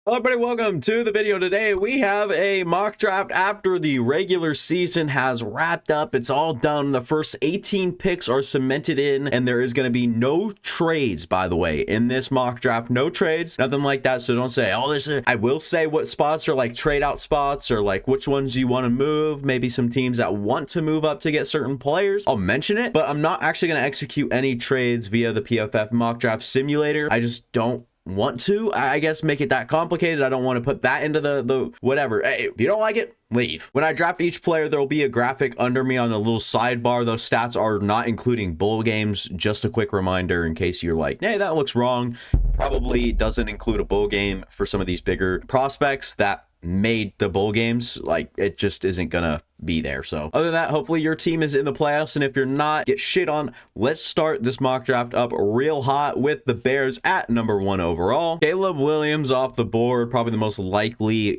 Hello everybody, welcome to the video. Today we have a mock draft after the regular season has wrapped up. It's all done. The first 18 picks are cemented in, and there is going to be no trades, by the way, in this mock draft. No trades, nothing like that. So don't say, oh, this is, I will say what spots are like trade out spots, or like which ones you want to move. Maybe some teams that want to move up to get certain players. I'll mention it, but I'm not actually going to execute any trades via the PFF mock draft simulator. I just don't want to, I guess, make it that complicated. I don't want to put that into the whatever. Hey, if you don't like it, leave. When I draft each player, there will be a graphic under me on a little sidebar. Those stats are not including bowl games. Just a quick reminder in case you're like, hey, that looks wrong. Probably doesn't include a bowl game for some of these bigger prospects that made the bowl games. Like, it just isn't gonna be there. So other than that, hopefully your team is in the playoffs, and if you're not, get shit on. Let's start this mock draft up real hot with the Bears at number 1 overall. Caleb Williams off the board, probably the most likely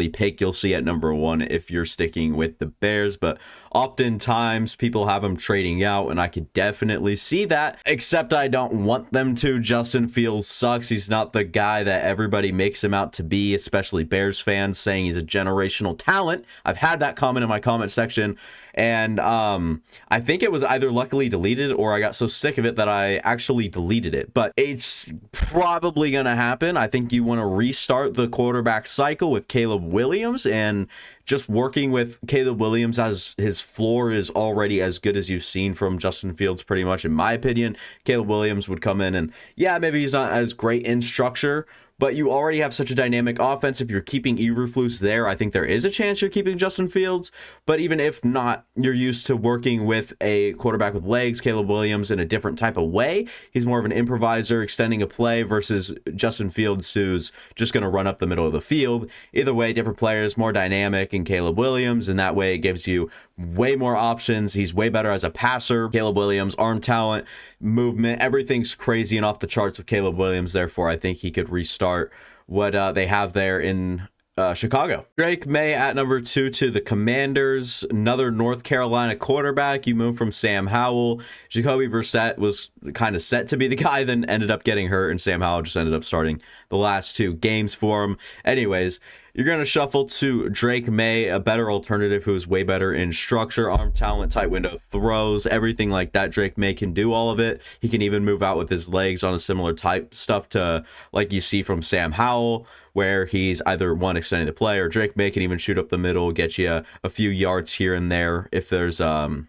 pick you'll see at number 1 if you're sticking with the Bears, but oftentimes people have them trading out, and I could definitely see that, except I don't want them to. Justin Fields sucks. He's not the guy that everybody makes him out to be, especially Bears fans saying he's a generational talent. I've had that comment in my comment section, and I think it was either luckily deleted or I got so sick of it that I actually deleted it, but it's probably gonna happen. I think you want to restart the quarterback cycle with Caleb Williams, and just working with Caleb Williams as his floor is already as good as you've seen from Justin Fields, pretty much, in my opinion. Caleb Williams would come in, and yeah, maybe he's not as great in structure, but you already have such a dynamic offense. If you're keeping Eberflus there, I think there is a chance you're keeping Justin Fields. But even if not, you're used to working with a quarterback with legs, Caleb Williams, in a different type of way. He's more of an improviser, extending a play, versus Justin Fields, who's just going to run up the middle of the field. Either way, different players, more dynamic in Caleb Williams, and that way it gives you way more options. He's way better as a passer. Caleb Williams, arm talent, movement, everything's crazy and off the charts with Caleb Williams. Therefore, I think he could restart what they have there in Chicago. Drake May at number 2 to the Commanders, another North Carolina quarterback. You move from Sam Howell. Jacoby Brissett was kind of set to be the guy, then ended up getting hurt, and Sam Howell just ended up starting the last 2 games for him. Anyways, you're going to shuffle to Drake May, a better alternative who's way better in structure, arm talent, tight window throws, everything like that. Drake May can do all of it. He can even move out with his legs on a similar type stuff to like you see from Sam Howell, where he's either one extending the play, or Drake May can even shoot up the middle, get you a few yards here and there. If there's a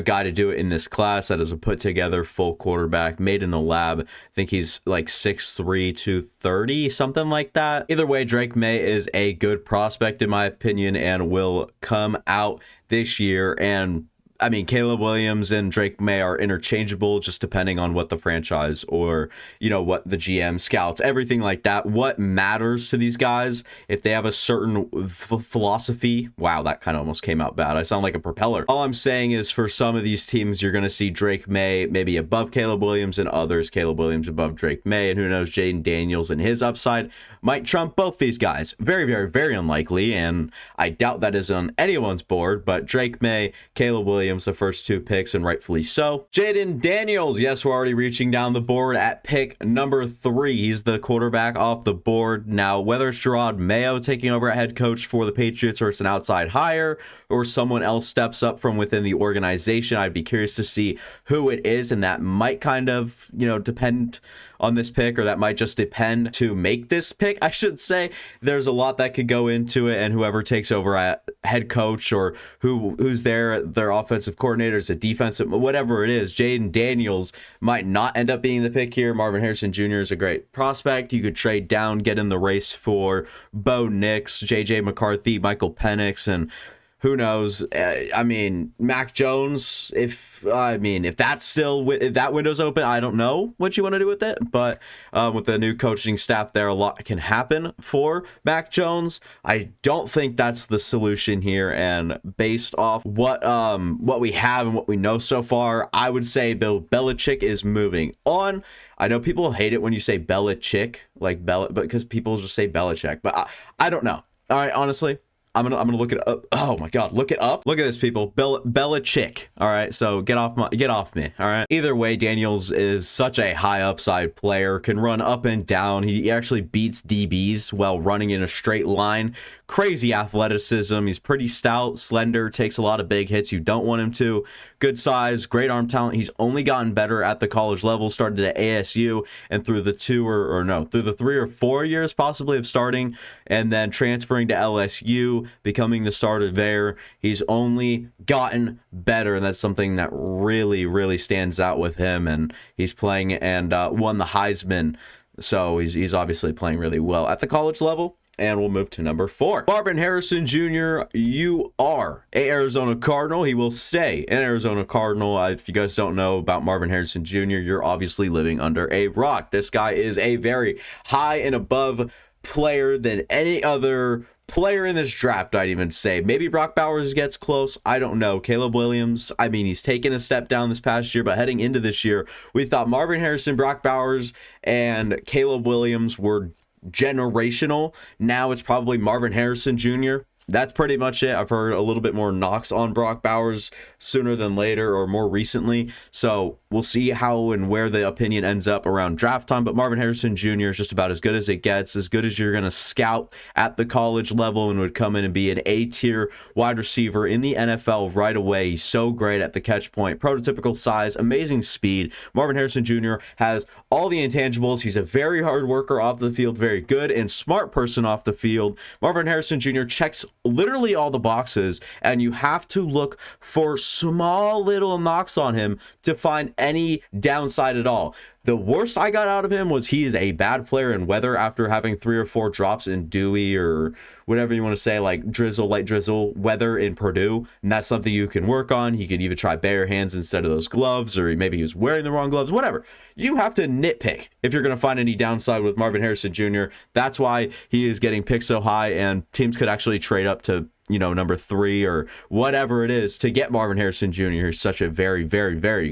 guy to do it in this class that is a put together full quarterback made in the lab. I think he's like 6'3", 230, something like that. Either way, Drake May is a good prospect in my opinion, and will come out this year. And I mean, Caleb Williams and Drake May are interchangeable, just depending on what the franchise or, what the GM scouts, everything like that. What matters to these guys, if they have a certain philosophy. Wow, that kind of almost came out bad. I sound like a propeller. All I'm saying is for some of these teams, you're going to see Drake May maybe above Caleb Williams, and others Caleb Williams above Drake May. And who knows, Jaden Daniels and his upside might trump both these guys. Very, very, very unlikely. And I doubt that is on anyone's board, but Drake May, Caleb Williams, the first 2 picks, and rightfully so. Jaden Daniels, yes, we're already reaching down the board at pick number 3. He's the quarterback off the board. Now, whether it's Gerard Mayo taking over at head coach for the Patriots, or it's an outside hire, or someone else steps up from within the organization, I'd be curious to see who it is, and that might kind of, depend on this pick, or that might just depend to make this pick, I should say. There's a lot that could go into it, and whoever takes over at head coach, or who's their offensive coordinators, a defensive, whatever it is, Jaden Daniels might not end up being the pick here. Marvin Harrison Jr. is a great prospect. You could trade down, get in the race for Bo Nix, JJ McCarthy, Michael Penix, and who knows? I mean, Mac Jones, if that window's open, I don't know what you want to do with it. But with the new coaching staff there, a lot can happen for Mac Jones. I don't think that's the solution here. And based off what we have and what we know so far, I would say Bill Belichick is moving on. I know people hate it when you say Belichick, but because people just say Belichick. But I don't know. All right, honestly, I'm gonna look it up. Oh my god, look it up. Look at this, people. Belichick. All right, so get off me. All right. Either way, Daniels is such a high upside player. Can run up and down. He actually beats DBs while running in a straight line. Crazy athleticism. He's pretty stout, slender. Takes a lot of big hits you don't want him to. Good size, great arm talent. He's only gotten better at the college level. Started at ASU and through the through the 3 or 4 years possibly of starting, and then transferring to LSU, becoming the starter there. He's only gotten better, and that's something that really stands out with him. And he's playing and won the Heisman, so he's obviously playing really well at the college level. And we'll move to number 4. Marvin Harrison Jr., you are a Arizona Cardinal. He will stay an Arizona Cardinal. If you guys don't know about Marvin Harrison Jr., you're obviously living under a rock. This guy is a very high and above player than any other player in this draft, I'd even say. Maybe Brock Bowers gets close. I don't know. Caleb Williams, I mean, he's taken a step down this past year, but heading into this year, we thought Marvin Harrison, Brock Bowers, and Caleb Williams were generational. Now it's probably Marvin Harrison Jr. That's pretty much it. I've heard a little bit more knocks on Brock Bowers sooner than later or more recently. So we'll see how and where the opinion ends up around draft time. But Marvin Harrison Jr. is just about as good as it gets, as good as you're going to scout at the college level, and would come in and be an A-tier wide receiver in the NFL right away. He's so great at the catch point, prototypical size, amazing speed. Marvin Harrison Jr. has all the intangibles. He's a very hard worker off the field, very good and smart person off the field. Marvin Harrison Jr. checks literally all the boxes, and you have to look for small little knocks on him to find any downside at all. The worst I got out of him was he is a bad player in weather after having 3 or 4 drops in dewy or whatever you want to say, like drizzle, light drizzle weather in Purdue. And that's something you can work on. He could even try bare hands instead of those gloves, or maybe he was wearing the wrong gloves, whatever. You have to nitpick if you're going to find any downside with Marvin Harrison Jr. That's why he is getting picked so high, and teams could actually trade up to, you know, number 3 or whatever it is to get Marvin Harrison Jr. He's such a very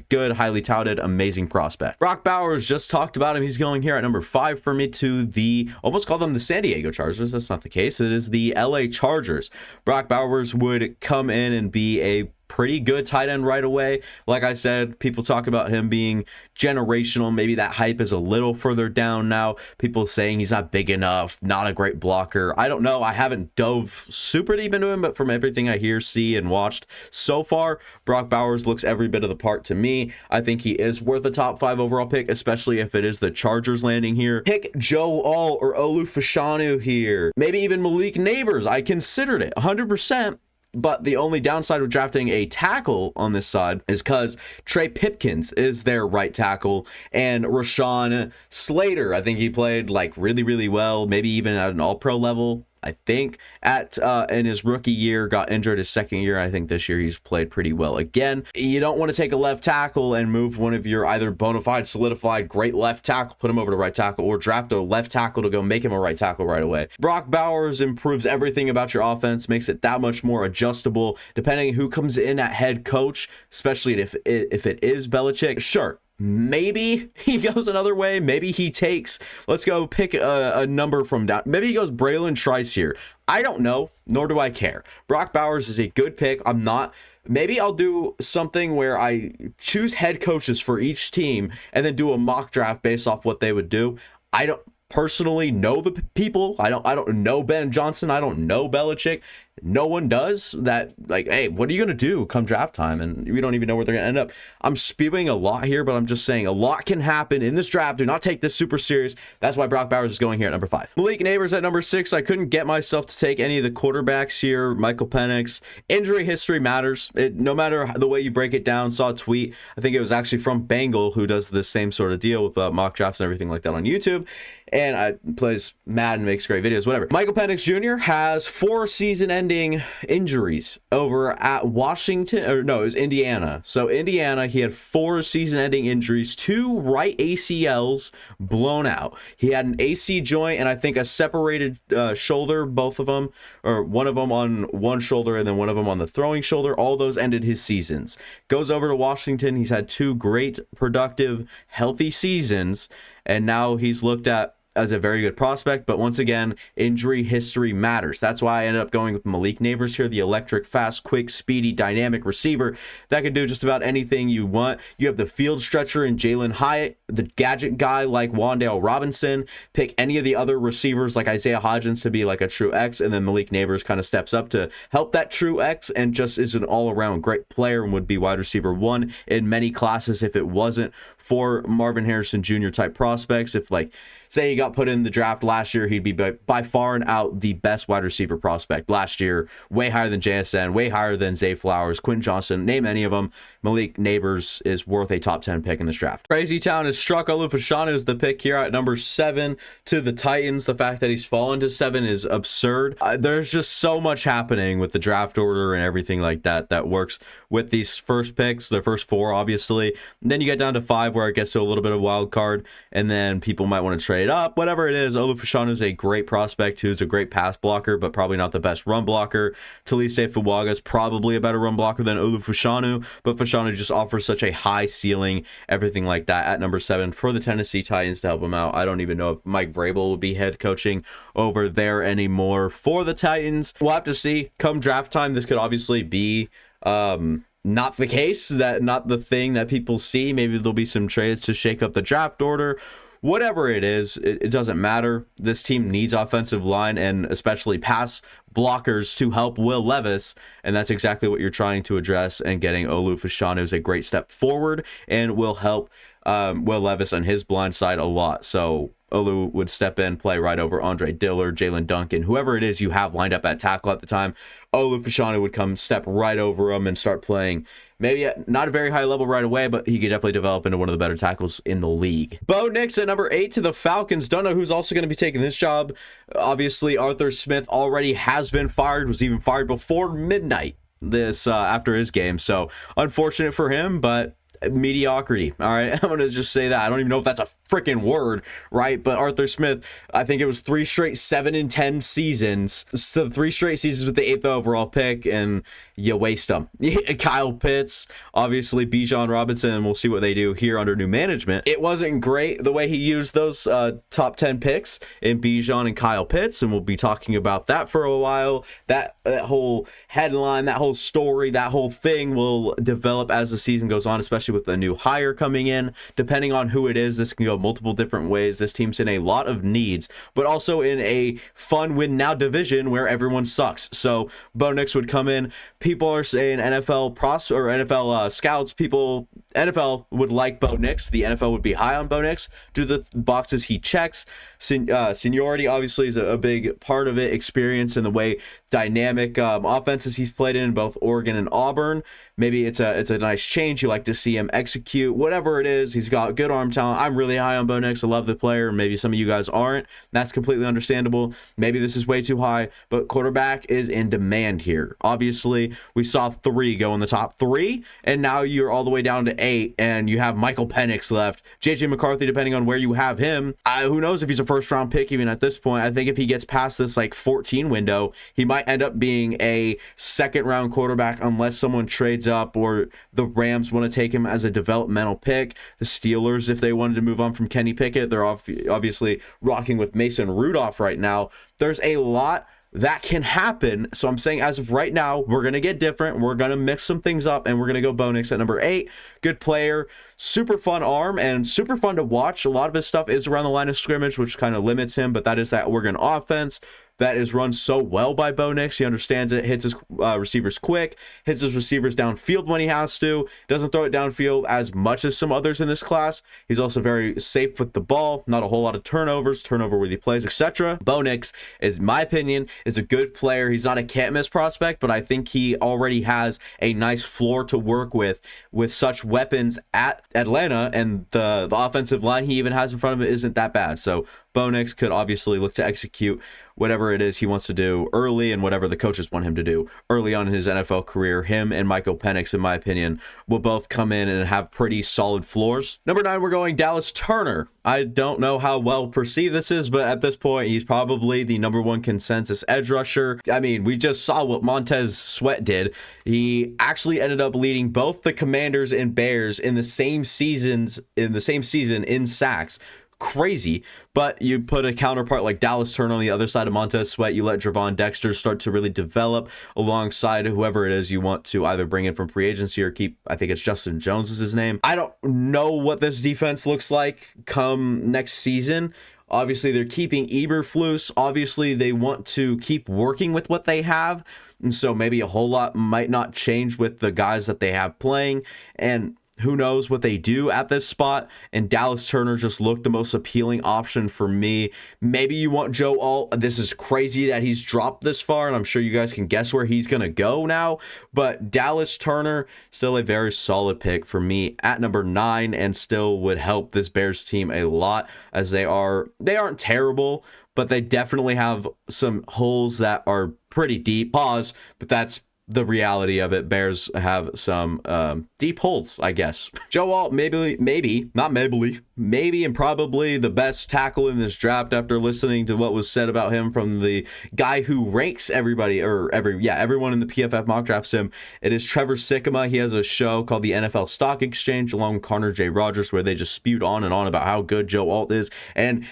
good, highly touted, amazing prospect. Brock Bowers, just talked about him. He's going here at number 5 for me to the, almost call them the San Diego Chargers. That's not the case. It is the LA Chargers. Brock Bowers would come in and be a pretty good tight end right away. Like I said, people talk about him being generational. Maybe that hype is a little further down now. People saying he's not big enough, not a great blocker. I don't know. I haven't dove super deep into him, but from everything I hear, see, and watched so far, Brock Bowers looks every bit of the part to me. I think he is worth a top 5 overall pick, especially if it is the Chargers landing here. Pick Joe All or Olu Fashanu here. Maybe even Malik Neighbors. I considered it 100%. But the only downside of drafting a tackle on this side is because Trey Pipkins is their right tackle, and Rashawn Slater, I think he played like really well, maybe even at an all-pro level. I think at in his rookie year, got injured his second year. I think this year he's played pretty well again. You don't want to take a left tackle and move one of your either bona fide, solidified, great left tackle, put him over to right tackle, or draft a left tackle to go make him a right tackle right away. Brock Bowers improves everything about your offense, makes it that much more adjustable, depending who comes in at head coach, especially if it is Belichick. Sure, maybe he goes another way. Maybe he takes, let's go pick a number from down. Maybe he goes Braylon Trice here. I don't know, nor do I care. Brock Bowers is a good pick. Maybe I'll do something where I choose head coaches for each team and then do a mock draft based off what they would do. I don't personally know the people. I don't know Ben Johnson. I don't know Belichick. No one does that. Like, hey, what are you going to do come draft time? And we don't even know where they're going to end up. I'm spewing a lot here, but I'm just saying a lot can happen in this draft. Do not take this super serious. That's why Brock Bowers is going here at number 5. Malik Neighbors at number 6. I couldn't get myself to take any of the quarterbacks here. Michael Penix. Injury history matters. No matter the way you break it down. Saw a tweet. I think it was actually from Bengal, who does the same sort of deal with mock drafts and everything like that on YouTube. And plays Madden, makes great videos, whatever. Michael Penix Jr. has 4 season-ending injuries over at Washington, or no, it was Indiana. So Indiana, he had 4 season-ending injuries, 2 right ACLs blown out. He had an AC joint and I think a separated shoulder, both of them, or one of them on one shoulder and then one of them on the throwing shoulder. All those ended his seasons. Goes over to Washington. He's had 2 great, productive, healthy seasons. And now he's looked at as a very good prospect, but once again, injury history matters. That's why I ended up going with Malik Neighbors here, the electric, fast, quick, speedy, dynamic receiver that can do just about anything you want. You have the field stretcher in Jalen Hyatt, the gadget guy like Wan'Dale Robinson. Pick any of the other receivers like Isaiah Hodgins to be like a true X, and then Malik Neighbors kind of steps up to help that true X and just is an all-around great player and would be wide receiver 1 in many classes if it wasn't for Marvin Harrison Jr. type prospects. If, like, say he got put in the draft last year, he'd be by far and out the best wide receiver prospect last year, way higher than JSN, way higher than Zay Flowers, Quentin Johnson, name any of them. Malik Neighbors is worth a top 10 pick in this draft. Crazy Town has struck Olu Fashanu as the pick here at number 7 to the Titans. The fact that he's fallen to 7 is absurd. There's just so much happening with the draft order and everything like that that works with these first picks, the first 4 obviously. And then you get down to 5 where it gets to a little bit of wild card, and then people might want to trade up. Whatever it is, Olu Fashanu is a great prospect who's a great pass blocker, but probably not the best run blocker. Talise Fuaga is probably a better run blocker than Olu Fashanu, but Fashanu just offers such a high ceiling, everything like that at number 7 for the Tennessee Titans to help him out. I don't even know if Mike Vrabel will be head coaching over there anymore for the Titans. We'll have to see come draft time. This could obviously be not the case, that not the thing that people see. Maybe there'll be some trades to shake up the draft order. Whatever it is, it doesn't matter. This team needs offensive line and especially pass blockers to help Will Levis, and that's exactly what you're trying to address, and getting Olu Fashanu is a great step forward and will help Will Levis on his blind side a lot. So Olu would step in, play right over Andre Dillard, Jalen Duncan, whoever it is you have lined up at tackle at the time. Olu Fashanu would come step right over him and start playing, maybe at not a very high level right away, but he could definitely develop into one of the better tackles in the league. Bo Nix at number 8 to the Falcons. Don't know who's also going to be taking this job. Obviously, Arthur Smith already has been fired, was even fired before midnight this after his game. So unfortunate for him, but mediocrity. All right, I'm gonna just say that. I don't even know if that's a freaking word, right? But Arthur Smith, I think it was 3 straight 7-10 seasons, so 3 straight seasons with the 8th overall pick, and you waste them. Kyle Pitts, obviously Bijan Robinson, and we'll see what they do here under new management. It wasn't great the way he used those top 10 picks in Bijan and Kyle Pitts, and we'll be talking about that for a while. That whole headline, that whole story, that whole thing will develop as the season goes on, especially with a new hire coming in. Depending on who it is, this can go multiple different ways. This team's in a lot of needs, but also in a fun win now division where everyone sucks. So Bo Nix would come in. People are saying NFL pros or NFL scouts, people, NFL would like Bo Nix. The NFL would be high on Bo Nix due to the boxes he checks. Seniority obviously is a big part of it. Experience and the way dynamic offenses he's played in both Oregon and Auburn. Maybe it's a nice change. You like to see him execute. Whatever it is, he's got good arm talent. I'm really high on Bo Nix. I love the player. Maybe some of you guys aren't. That's completely understandable. Maybe this is way too high, but quarterback is in demand here. Obviously, we saw 3 go in the top 3, and now you're all the way down to 8, and you have Michael Penix left. JJ McCarthy, depending on where you have him, who knows if he's a first-round pick even at this point. I think if he gets past this like 14 window, he might end up being a second-round quarterback unless someone trades up, or the Rams want to take him as a developmental pick. The Steelers, if they wanted to move on from Kenny Pickett, they're obviously rocking with Mason Rudolph right now. There's a lot that can happen. So I'm saying as of right now, we're going to get different. We're going to mix some things up, and we're going to go Bo Nix at number 8. Good player, super fun arm, and super fun to watch. A lot of his stuff is around the line of scrimmage, which kind of limits him, but that is that Oregon offense that is run so well by Bo Nix. He understands it, hits his receivers quick, hits his receivers downfield when he has to, doesn't throw it downfield as much as some others in this class. He's also very safe with the ball, not a whole lot of turnover worthy plays, etc. Bo Nix, in my opinion, is a good player. He's not a can't miss prospect, but I think he already has a nice floor to work with such weapons at Atlanta, and the offensive line he even has in front of it isn't that bad. So Bo Nix could obviously look to execute whatever it is he wants to do early, and whatever the coaches want him to do early on in his NFL career. Him and Michael Penix, in my opinion, will both come in and have pretty solid floors. Number 9, we're going Dallas Turner. I don't know how well perceived this is, but at this point, he's probably the number 1 consensus edge rusher. I mean, we just saw what Montez Sweat did. He actually ended up leading both the Commanders and Bears in the same season in sacks. crazy, but you put a counterpart like Dallas Turner on the other side of Montez Sweat. You let Javon Dexter start to really develop alongside whoever it is you want to either bring in from free agency or keep. I think it's Justin Jones is his name. I don't know what this defense looks like come next season. Obviously, they're keeping Eberflus. Obviously, they want to keep working with what they have. And so maybe a whole lot might not change with the guys that they have playing. And who knows what they do at this spot. And Dallas Turner just looked the most appealing option for me. Maybe you want Joe Alt. This is crazy that he's dropped this far, and I'm sure you guys can guess where he's going to go now. But Dallas Turner, still a very solid pick for me at number 9, and still would help this Bears team a lot, as they aren't terrible, but they definitely have some holes that are pretty deep. Pause, but that's the reality of it. Bears have some deep holes, I guess. Joe Alt, maybe, and probably the best tackle in this draft after listening to what was said about him from the guy who ranks everybody, or everyone in the PFF mock draft sim. It is Trevor Sikkema. He has a show called the NFL Stock Exchange along with Connor J. Rogers, where they just spewed on and on about how good Joe Alt is. And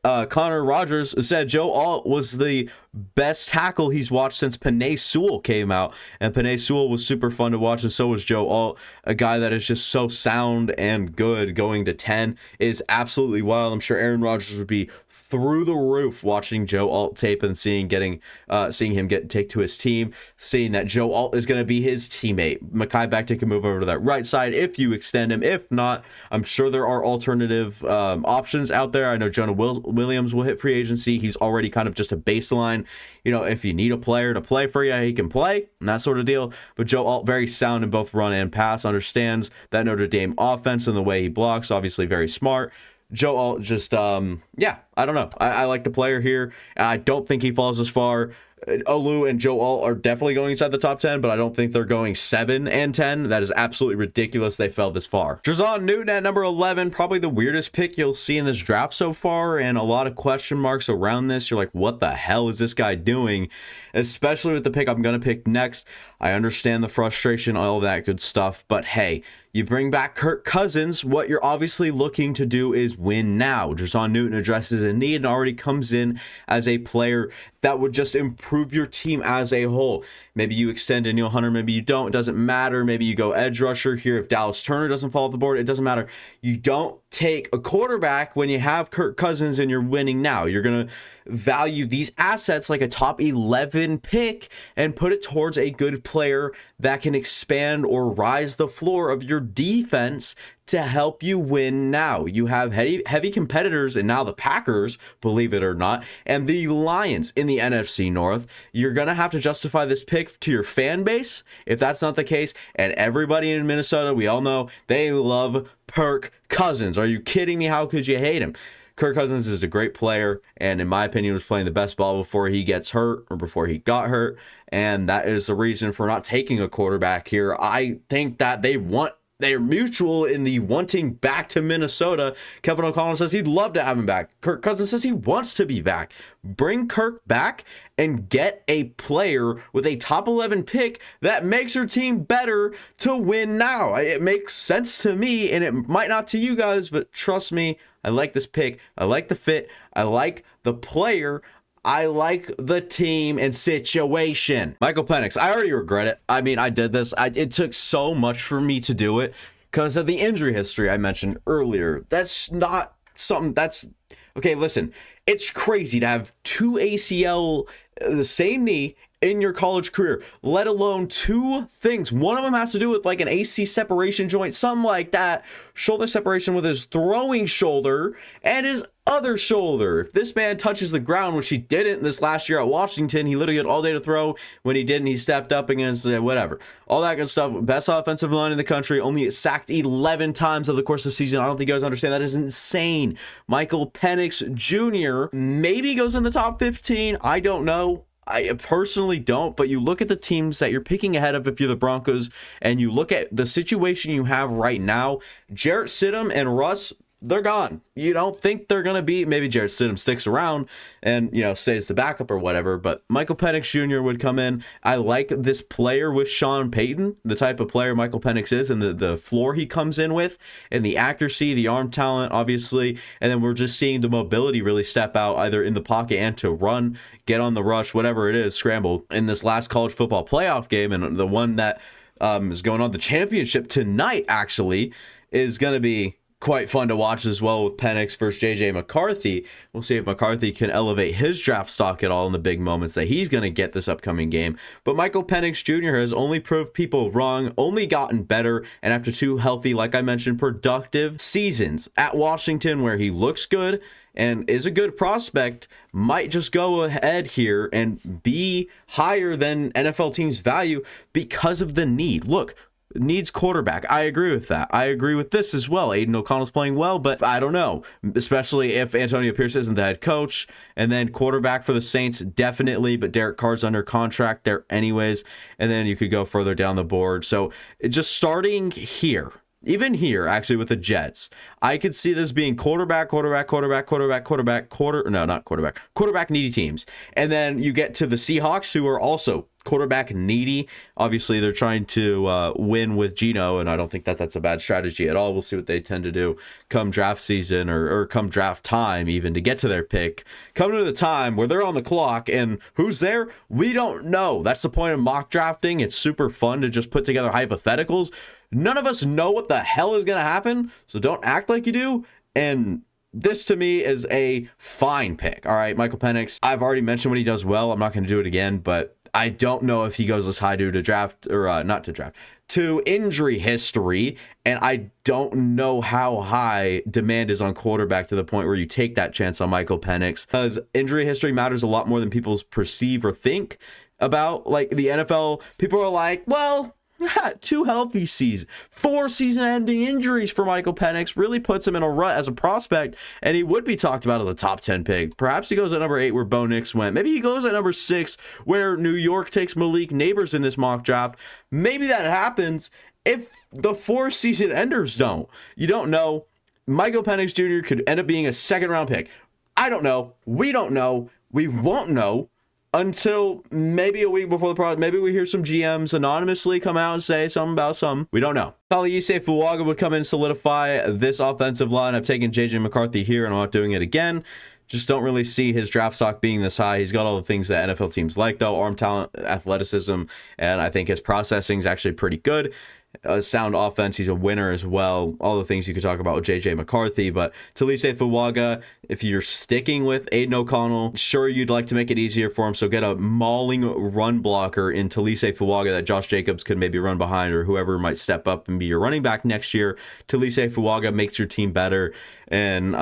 Connor Rogers said Joe Alt was the best tackle he's watched since Penei Sewell came out, and Penei Sewell was super fun to watch, and so was Joe Alt. A guy that is just so sound and good going to 10 is absolutely wild. I'm sure Aaron Rodgers would be through the roof watching Joe Alt tape and seeing him get take to his team, seeing that Joe Alt is going to be his teammate. Mekhi Becton can move over to that right side if you extend him. If not, I'm sure there are alternative options out there. I know Jonah Williams will hit free agency. He's already kind of just a baseline. You know, if you need a player to play for you, he can play and that sort of deal. But Joe Alt, very sound in both run and pass, understands that Notre Dame offense and the way he blocks, obviously very smart. Joe Alt just, I don't know. I like the player here, and I don't think he falls as far. Olu and Joe Alt are definitely going inside the top 10, but I don't think they're going 7 and 10. That is absolutely ridiculous they fell this far. Jazon Newton at number 11, probably the weirdest pick you'll see in this draft so far, and a lot of question marks around this. You're like, what the hell is this guy doing? Especially with the pick I'm going to pick next. I understand the frustration, all that good stuff, but hey, you bring back Kirk Cousins, what you're obviously looking to do is win now. Jazon Newton addresses a need and already comes in as a player that would just improve your team as a whole. Maybe you extend Danielle Hunter, maybe you don't. It doesn't matter. Maybe you go edge rusher here. If Dallas Turner doesn't fall off the board, it doesn't matter. You don't take a quarterback when you have Kirk Cousins and you're winning now. You're going to value these assets like a top 11 pick and put it towards a good player that can expand or rise the floor of your defense to help you win now. You have heavy competitors, and now the Packers, believe it or not, and the Lions in the NFC North. You're going to have to justify this pick to your fan base if that's not the case. And everybody in Minnesota, we all know, they love Kirk Cousins. Are you kidding me? How could you hate him? Kirk Cousins is a great player, and in my opinion, was playing the best ball before he gets hurt or before he got hurt. And that is the reason for not taking a quarterback here. I think that they're mutual in the wanting back to Minnesota. Kevin O'Connell says he'd love to have him back. Kirk Cousins says he wants to be back. Bring Kirk back and get a player with a top 11 pick that makes your team better to win now. It makes sense to me, and it might not to you guys, but trust me, I like this pick. I like the fit. I like the player. I like the team and situation. Michael Penix, I already regret it. I mean, I did this. It took so much for me to do it because of the injury history I mentioned earlier. That's not something that's... Okay, listen. It's crazy to have 2 ACL, the same knee, in your college career, let alone 2 things. One of them has to do with like an AC separation joint, something like that. Shoulder separation with his throwing shoulder and his other shoulder. If this man touches the ground, which he didn't this last year at Washington, he literally had all day to throw. When he didn't, he stepped up against whatever. All that good stuff. Best offensive line in the country, only sacked 11 times over the course of the season. I don't think you guys understand. That is insane. Michael Penix Jr. maybe goes in the top 15. I don't know. I personally don't, but you look at the teams that you're picking ahead of if you're the Broncos, and you look at the situation you have right now, Jarrett Stidham and Russ, they're gone. You don't think they're going to be, maybe Jarrett Stidham sticks around and, stays the backup or whatever, but Michael Penix Jr. would come in. I like this player with Sean Payton, the type of player Michael Penix is, and the floor he comes in with, and the accuracy, the arm talent, obviously, and then we're just seeing the mobility really step out either in the pocket and to run, get on the rush, whatever it is, scramble. In this last college football playoff game, and the one that is going on, the championship tonight, actually, is going to be quite fun to watch as well, with Penix versus JJ McCarthy. We'll see if McCarthy can elevate his draft stock at all in the big moments that he's going to get this upcoming game. But Michael Penix Jr. has only proved people wrong, only gotten better, and after 2 healthy, like I mentioned, productive seasons at Washington, where he looks good and is a good prospect, might just go ahead here and be higher than NFL teams value because of the need. Look, needs quarterback. I agree with that. I agree with this as well. Aiden O'Connell's playing well, but I don't know, especially if Antonio Pierce isn't the head coach. And then quarterback for the Saints, definitely, but Derek Carr's under contract there anyways. And then you could go further down the board. So just starting here, even here, actually, with the Jets, I could see this being quarterback needy teams. And then you get to the Seahawks, who are also quarterback needy. Obviously, they're trying to win with Geno, and I don't think that that's a bad strategy at all. We'll see what they tend to do come draft season or come draft time, even to get to their pick. Come to the time where they're on the clock, and who's there? We don't know. That's the point of mock drafting. It's super fun to just put together hypotheticals. None of us know what the hell is going to happen, so don't act like you do. And this, to me, is a fine pick. All right, Michael Penix, I've already mentioned what he does well. I'm not going to do it again, but I don't know if he goes this high due to draft, or not to draft, to injury history. And I don't know how high demand is on quarterback to the point where you take that chance on Michael Penix, because injury history matters a lot more than people perceive or think about. Like the NFL, people are like, well, 2 healthy seasons, 4 season-ending injuries for Michael Penix really puts him in a rut as a prospect, and he would be talked about as a top 10 pick. Perhaps he goes at number 8 where Bo Nix went. Maybe he goes at number 6 where New York takes Malik Neighbors in this mock draft. Maybe that happens if the 4 season enders don't. You don't know. Michael Penix Jr. could end up being a 2nd-round pick. I don't know. We don't know. We won't know until maybe a week before the product. Maybe we hear some GMs anonymously come out and say something about something. We don't know. Talise Fuaga would come in and solidify this offensive line. I've taken JJ McCarthy here, and I'm not doing it again. Just don't really see his draft stock being this high. He's got all the things that NFL teams like, though. Arm talent, athleticism, and I think his processing is actually pretty good. Sound offense, he's a winner as well. All the things you could talk about with JJ McCarthy. But Talise Fuaga, if you're sticking with Aiden O'Connell, sure, you'd like to make it easier for him, so get a mauling run blocker in Talise Fuaga that Josh Jacobs could maybe run behind, or whoever might step up and be your running back next year. Talise Fuaga makes your team better in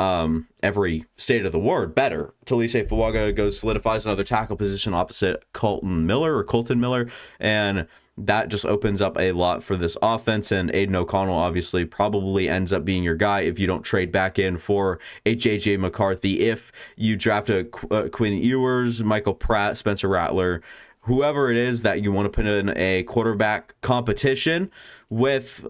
every state of the word better. Talise Fuaga solidifies another tackle position opposite Colton Miller, and that just opens up a lot for this offense. And Aiden O'Connell obviously probably ends up being your guy if you don't trade back in for a JJ McCarthy. If you draft a Quinn Ewers, Michael Pratt, Spencer Rattler, whoever it is that you want to put in a quarterback competition with,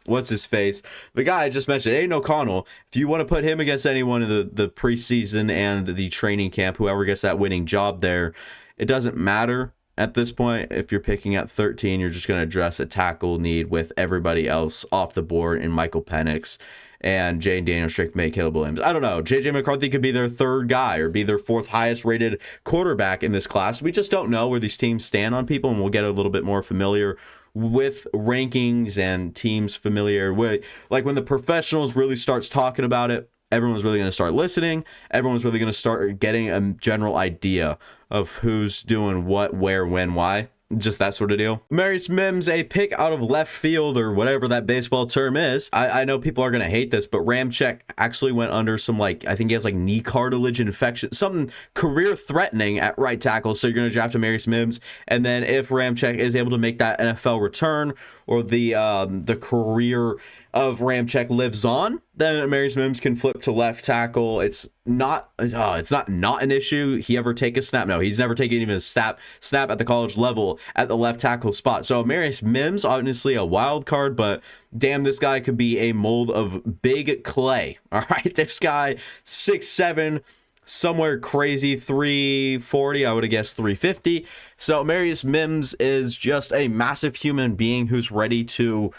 what's his face? The guy I just mentioned, Aiden O'Connell. If you want to put him against anyone in the preseason and the training camp, whoever gets that winning job there, it doesn't matter. At this point, if you're picking at 13, you're just going to address a tackle need with everybody else off the board in Michael Penix and Jane Daniel, Strick May, Caleb Williams. I don't know. JJ McCarthy could be their 3rd guy or be their 4th highest rated quarterback in this class. We just don't know where these teams stand on people, and we'll get a little bit more familiar with rankings and teams familiar with, like, when the professionals really starts talking about it, everyone's really going to start listening. Everyone's really going to start getting a general idea of who's doing what, where, when, why. Just that sort of deal. Marius Mims, a pick out of left field, or whatever that baseball term is. I know people are going to hate this, but Ramczyk actually went under some, I think he has knee cartilage infection, something career threatening at right tackle. So you're going to draft a Marius Mims. And then if Ramczyk is able to make that NFL return, or the career of Ramczyk lives on, Then Marius Mims can flip to left tackle. It's not an issue. He ever take a snap? No, he's never taken even a snap at the college level at the left tackle spot. So Marius Mims, honestly, a wild card, but damn, this guy could be a mold of big clay. All right, this guy 6'7", somewhere crazy 340. I would have guessed 350. So Marius Mims is just a massive human being who's ready to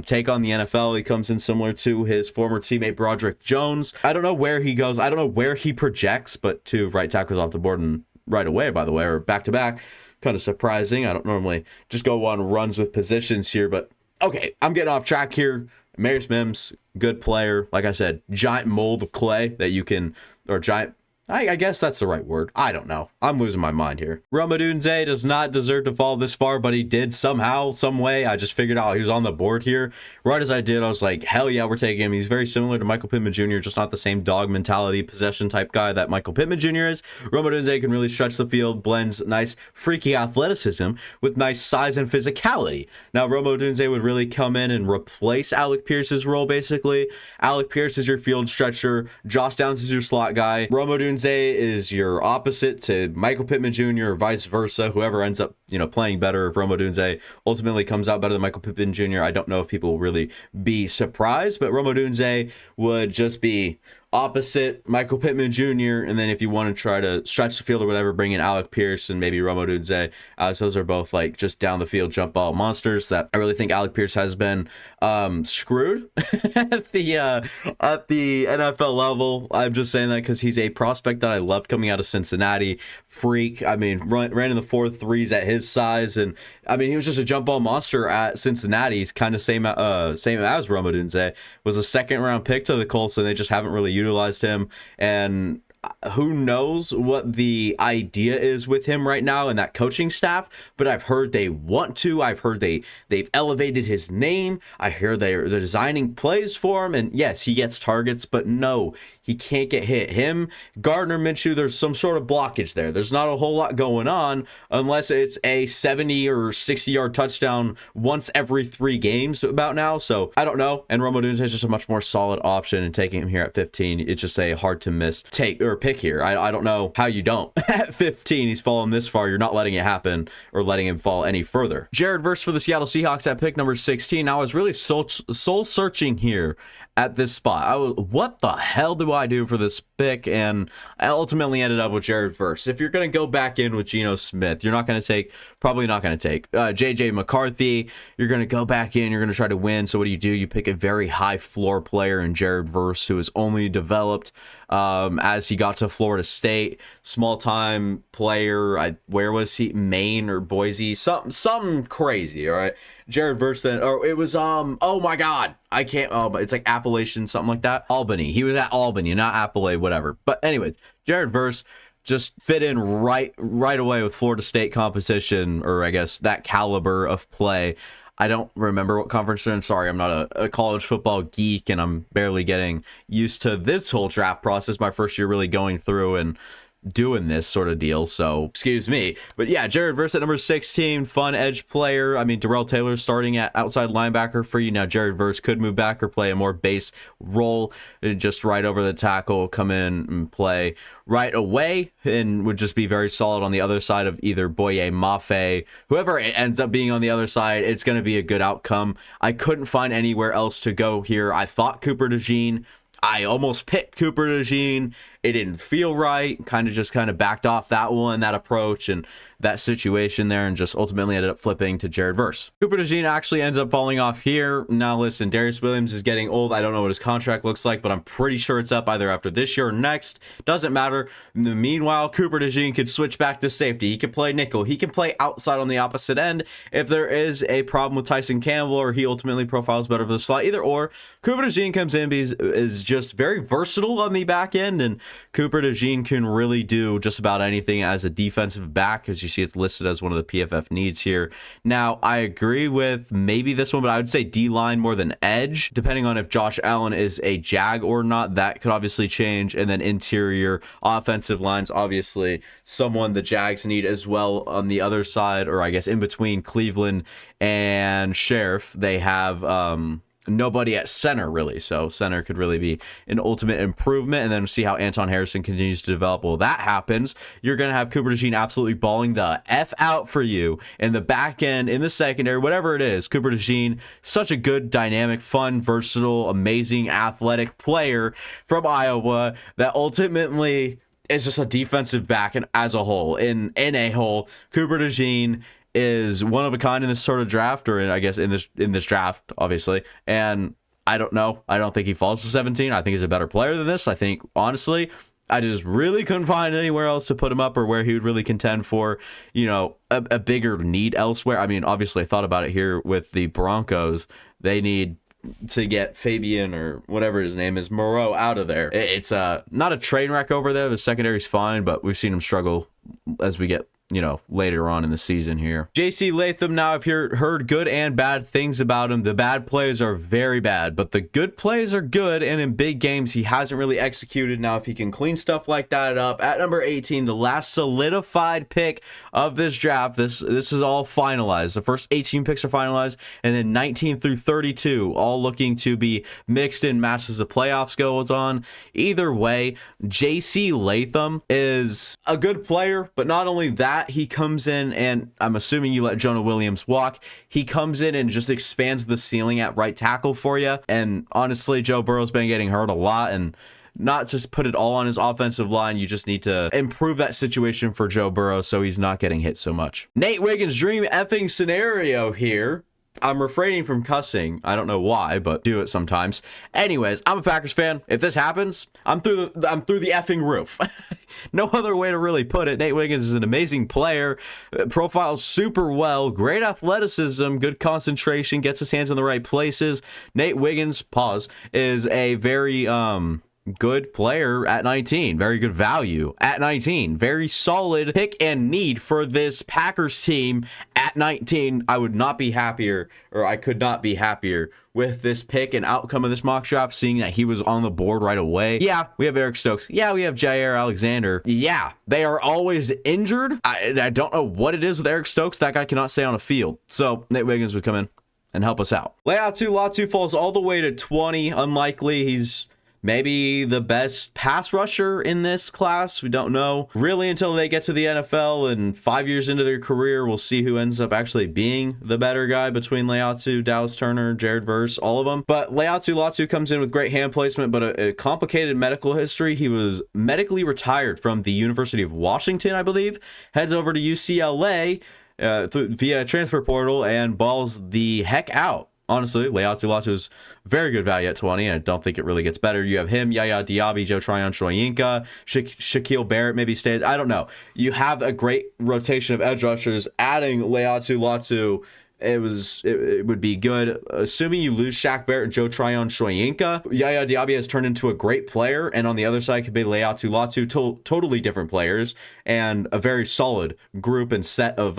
take on the NFL. He comes in similar to his former teammate Broderick Jones. I don't know where he goes. I don't know where he projects, but two right tackles off the board and right away, by the way, or back to back. Kind of surprising. I don't normally just go on runs with positions here, but okay, I'm getting off track here. Marius Mims, good player. Like I said, giant mold of clay that you can, or giant, I guess that's the right word. I don't know. I'm losing my mind here. Rome Odunze does not deserve to fall this far, but he did somehow, some way. I just figured out he was on the board here. Right as I did, I was like, hell yeah, we're taking him. He's very similar to Michael Pittman Jr., just not the same dog mentality, possession type guy that Michael Pittman Jr. is. Rome Odunze can really stretch the field, blends nice freaky athleticism with nice size and physicality. Now, Rome Odunze would really come in and replace Alec Pierce's role, basically. Alec Pierce is your field stretcher. Josh Downs is your slot guy. Rome Odunze is your opposite to Michael Pittman Jr. or vice versa. Whoever ends up, playing better, if Rome Odunze ultimately comes out better than Michael Pittman Jr., I don't know if people will really be surprised, but Rome Odunze would just be opposite Michael Pittman Jr. And then if you want to try to stretch the field or whatever, bring in Alec Pierce and maybe Rome Odunze, as those are both like just down the field jump ball monsters that I really think Alec Pierce has been screwed at the NFL level. I'm just saying that because he's a prospect that I loved coming out of Cincinnati. Freak. I mean, ran in the 4.3s at his size, and I mean he was just a jump ball monster at Cincinnati. He's kind of same as Rome Odunze. Was a second round pick to the Colts, and they just haven't really utilized him. And who knows what the idea is with him right now and that coaching staff, but I've heard they want to. I've heard they've elevated his name. I hear they're designing plays for him, and yes, he gets targets, but no, he can't get hit. Him, Gardner Minshew, there's some sort of blockage there. There's not a whole lot going on unless it's a 70 or 60 yard touchdown once every 3 games about now. So I don't know. And Rome Odunze is just a much more solid option, and taking him here at 15, it's just a hard to miss take or pick here. I don't know how you don't. At 15, he's fallen this far. You're not letting it happen or letting him fall any further. Jared Verse for the Seattle Seahawks at pick number 16. I was really soul searching here at this spot. What the hell do I do for this pick? And I ultimately ended up with Jared Verse. If you're going to go back in with Geno Smith, you're probably not going to take JJ McCarthy. You're going to go back in, you're going to try to win. So what do? You pick a very high floor player in Jared Verse, who is only developed as he got to Florida State. Small time player. Where was he? Maine or Boise? Something crazy. All right. Jared Verse then, or it was oh my god, I can't, but it's like Appalachian, something like that. Albany. He was at Albany, not Appalachia, whatever. But anyways, Jared Verse just fit in right away with Florida State competition, or I guess that caliber of play. I don't remember what conference they're in. Sorry, I'm not a college football geek, and I'm barely getting used to this whole draft process. My first year really going through and doing this sort of deal, so excuse me. But yeah, Jared Verse at number 16, fun edge player. I mean, Darrell Taylor starting at outside linebacker for you. Now Jared Verse could move back or play a more base role, and just right over the tackle, come in and play right away, and would just be very solid on the other side of either Boye Mafe. Whoever ends up being on the other side, it's going to be a good outcome. I couldn't find anywhere else to go here. I thought Cooper DeJean. I almost picked Cooper DeJean. It didn't feel right. Kind of backed off that approach and that situation there, and just ultimately ended up flipping to Jared Verse. Cooper DeJean actually ends up falling off here. Now listen, Darius Williams is getting old. I don't know what his contract looks like, but I'm pretty sure it's up either after this year or next. Doesn't matter. In the meanwhile, Cooper DeJean could switch back to safety. He can play nickel. He can play outside on the opposite end if there is a problem with Tyson Campbell, or he ultimately profiles better for the slot. Either or, Cooper DeJean comes in, is just very versatile on the back end, and Cooper DeJean can really do just about anything as a defensive back. As you see, it's listed as one of the PFF needs here. Now, I agree with maybe this one, but I would say D-line more than edge, depending on if Josh Allen is a Jag or not. That could obviously change. And then interior offensive lines, obviously someone the Jags need as well on the other side, or I guess in between Cleveland and Sheriff. They have nobody at center really. So center could really be an ultimate improvement, and then see how Anton Harrison continues to develop. Well, that happens. You're going to have Cooper DeJean absolutely balling the F out for you in the back end, in the secondary, whatever it is. Cooper DeJean, such a good, dynamic, fun, versatile, amazing, athletic player from Iowa that ultimately is just a defensive back and as a whole. In a whole, Cooper DeJean is one of a kind in this sort of draft, or I guess in this draft, obviously. And I don't know. I don't think he falls to 17. I think he's a better player than this. I think, honestly, I just really couldn't find anywhere else to put him up, or where he would really contend for, a bigger need elsewhere. I mean, obviously, I thought about it here with the Broncos. They need to get Fabian, or whatever his name is, Moreau, out of there. It's not a train wreck over there. The secondary's fine, but we've seen him struggle as we get later on in the season here. JC Latham, now I've heard good and bad things about him. The bad plays are very bad, but the good plays are good, and in big games he hasn't really executed. Now, if he can clean stuff like that up, at number 18, the last solidified pick of this draft, this is all finalized. The first 18 picks are finalized, and then 19 through 32 all looking to be mixed and matched as the playoffs goes on. Either way, JC Latham is a good player, but not only that, he comes in, and I'm assuming you let Jonah Williams walk, he comes in and just expands the ceiling at right tackle for you. And honestly, Joe Burrow's been getting hurt a lot, and not just put it all on his offensive line. You just need to improve that situation for Joe Burrow so he's not getting hit so much. Nate Wiggins' dream effing scenario here. I'm refraining from cussing. I don't know why, but do it sometimes. Anyways, I'm a Packers fan. If this happens, I'm through the effing roof. No other way to really put it. Nate Wiggins is an amazing player, profiles super well, great athleticism, good concentration, gets his hands in the right places. Nate Wiggins, is a very good player at 19, very good value at 19, very solid pick and need for this Packers team at 19. I would not be happier, or I could not be happier with this pick and outcome of this mock draft, seeing that he was on the board right away. Yeah, we have Eric Stokes. Yeah, we have Jair Alexander. Yeah, they are always injured. I don't know what it is with Eric Stokes. That guy cannot stay on a field. So Nate Wiggins would come in and help us out. Latu falls all the way to 20. Unlikely. He's maybe the best pass rusher in this class. We don't know really until they get to the NFL, and 5 years into their career, we'll see who ends up actually being the better guy between Latu, Dallas Turner, Jared Verse, all of them. But Latu comes in with great hand placement, but a complicated medical history. He was medically retired from the University of Washington, I believe, heads over to UCLA via transfer portal and balls the heck out. Honestly, Latu is very good value at 20, and I don't think it really gets better. You have him, Yaya Diaby, Joe Tryon-Shoyinka, Shaquille Barrett maybe stays. I don't know. You have a great rotation of edge rushers. Adding Latu, it would be good. Assuming you lose Shaq Barrett and Joe Tryon-Shoyinka, Yaya Diaby has turned into a great player, and on the other side could be Latu, totally different players, and a very solid group and set of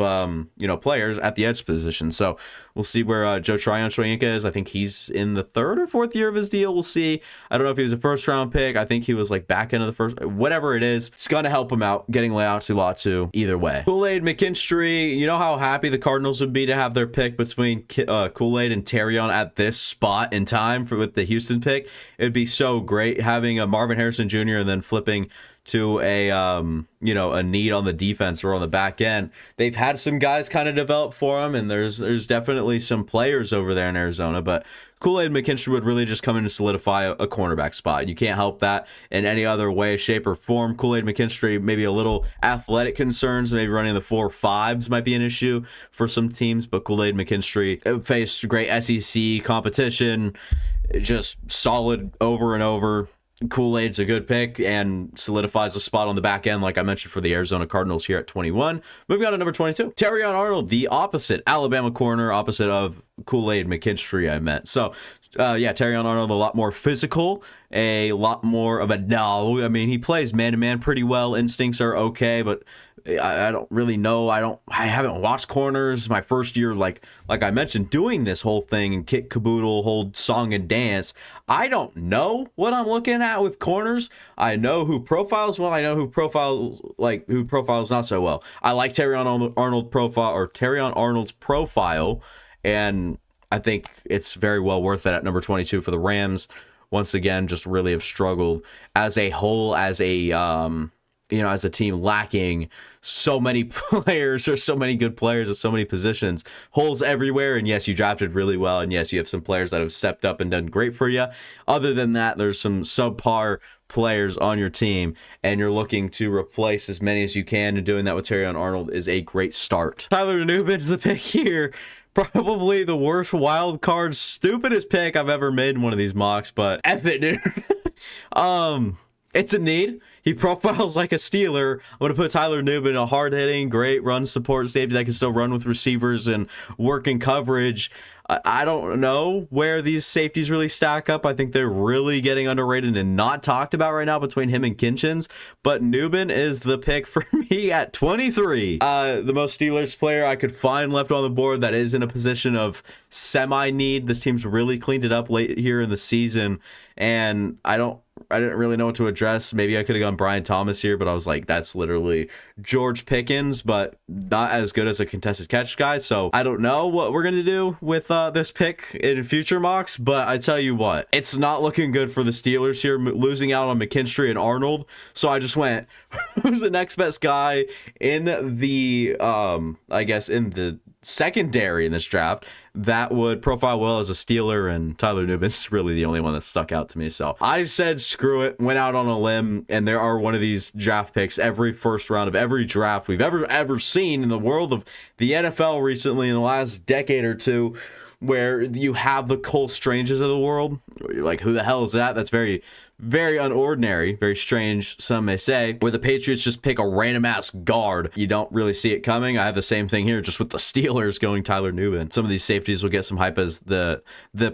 players at the edge position. So we'll see where Joe Tryon-Shoyinka is. I think he's in the third or fourth year of his deal. We'll see. I don't know if he was a first round pick. I think he was like back end of the first. Whatever it is, it's gonna help him out getting Latu either way. Kool-Aid McKinstry. You know how happy the Cardinals would be to have their pick between Kool-Aid and Terrion at this spot in time with the Houston pick. It'd be so great having a Marvin Harrison Jr. and then flipping to a need on the defense or on the back end. They've had some guys kind of develop for them, and there's definitely some players over there in Arizona, but Kool-Aid McKinstry would really just come in to solidify a cornerback spot. You can't help that in any other way, shape, or form. Kool-Aid McKinstry, maybe a little athletic concerns, maybe running the 4.5s might be an issue for some teams, but Kool-Aid McKinstry faced great SEC competition, just solid over and over. Kool-Aid's a good pick and solidifies a spot on the back end, like I mentioned, for the Arizona Cardinals here at 21. Moving on to number 22. Terrion Arnold, the opposite Alabama corner, opposite of Kool-Aid McKinstry, I meant. So, Terrion Arnold, a lot more physical, a lot more of a no. I mean, he plays man-to-man pretty well. Instincts are okay, but I don't really know. I haven't watched corners. My first year, like I mentioned, doing this whole thing and kick caboodle, hold song and dance. I don't know what I'm looking at with corners. I know who profiles well. I know who profiles not so well. I like Terrion Arnold's profile, and I think it's very well worth it at number 22 for the Rams. Once again, just really have struggled as a whole, as a as a team, lacking so many players, or so many good players at so many positions, holes everywhere. And yes, you drafted really well, and yes, you have some players that have stepped up and done great for you. Other than that, there's some subpar players on your team, and you're looking to replace as many as you can, and doing that with Terrion Arnold is a great start. Tyler Nubin's the pick here. Probably the worst wild card, stupidest pick I've ever made in one of these mocks, but F it, dude. It's a need. He profiles like a Steeler. I'm going to put Tyler Nubin, a hard-hitting, great run support safety that can still run with receivers and work in coverage. I don't know where these safeties really stack up. I think they're really getting underrated and not talked about right now between him and Kinchins. But Nubin is the pick for me at 23. The most Steelers player I could find left on the board that is in a position of semi-need. This team's really cleaned it up late here in the season, and I didn't really know what to address. Maybe I could have gone Brian Thomas here, but I was like, that's literally George Pickens, but not as good as a contested catch guy. So I don't know what we're going to do with this pick in future mocks, but I tell you what, it's not looking good for the Steelers here, losing out on McKinstry and Arnold. So I just went, who's the next best guy in the, I guess, in the secondary in this draft that would profile well as a Steeler, and Tyler Nubin's really the only one that stuck out to me. So I said screw it, went out on a limb, and there are one of these draft picks every first round of every draft we've ever seen in the world of the NFL recently in the last decade or two, where you have the Cole Stranges of the world. You're like, who the hell is that? That's very, very unordinary, very strange, some may say, where the Patriots just pick a random ass guard. You don't really see it coming. I have the same thing here, just with the Steelers going Tyler Nubin. Some of these safeties will get some hype as the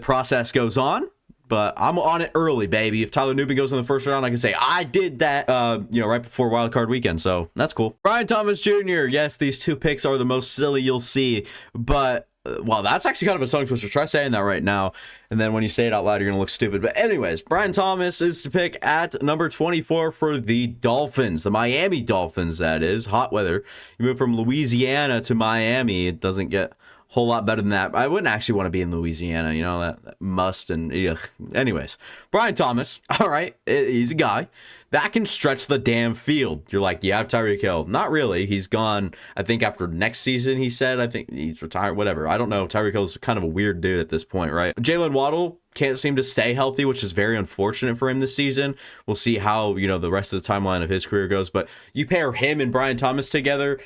process goes on, but I'm on it early, baby. If Tyler Nubin goes in the first round, I can say I did that, right before Wild Card Weekend. So that's cool. Brian Thomas Jr. Yes, these two picks are the most silly you'll see, but well, that's actually kind of a tongue twister. Try saying that right now, and then when you say it out loud, you're gonna look stupid. But anyways, Brian Thomas is the pick at number 24 for the Dolphins, the Miami Dolphins. That is hot weather. You move from Louisiana to Miami, it doesn't get a whole lot better than that. I wouldn't actually want to be in Louisiana, that must and ugh. Anyways, Brian Thomas, all right, he's a guy that can stretch the damn field. You're like, you have Tyreek Hill. Not really. He's gone, I think, after next season, he said. I think he's retired, whatever. I don't know. Tyreek Hill's kind of a weird dude at this point, right? Jalen Waddle can't seem to stay healthy, which is very unfortunate for him this season. We'll see how, the rest of the timeline of his career goes. But you pair him and Brian Thomas together,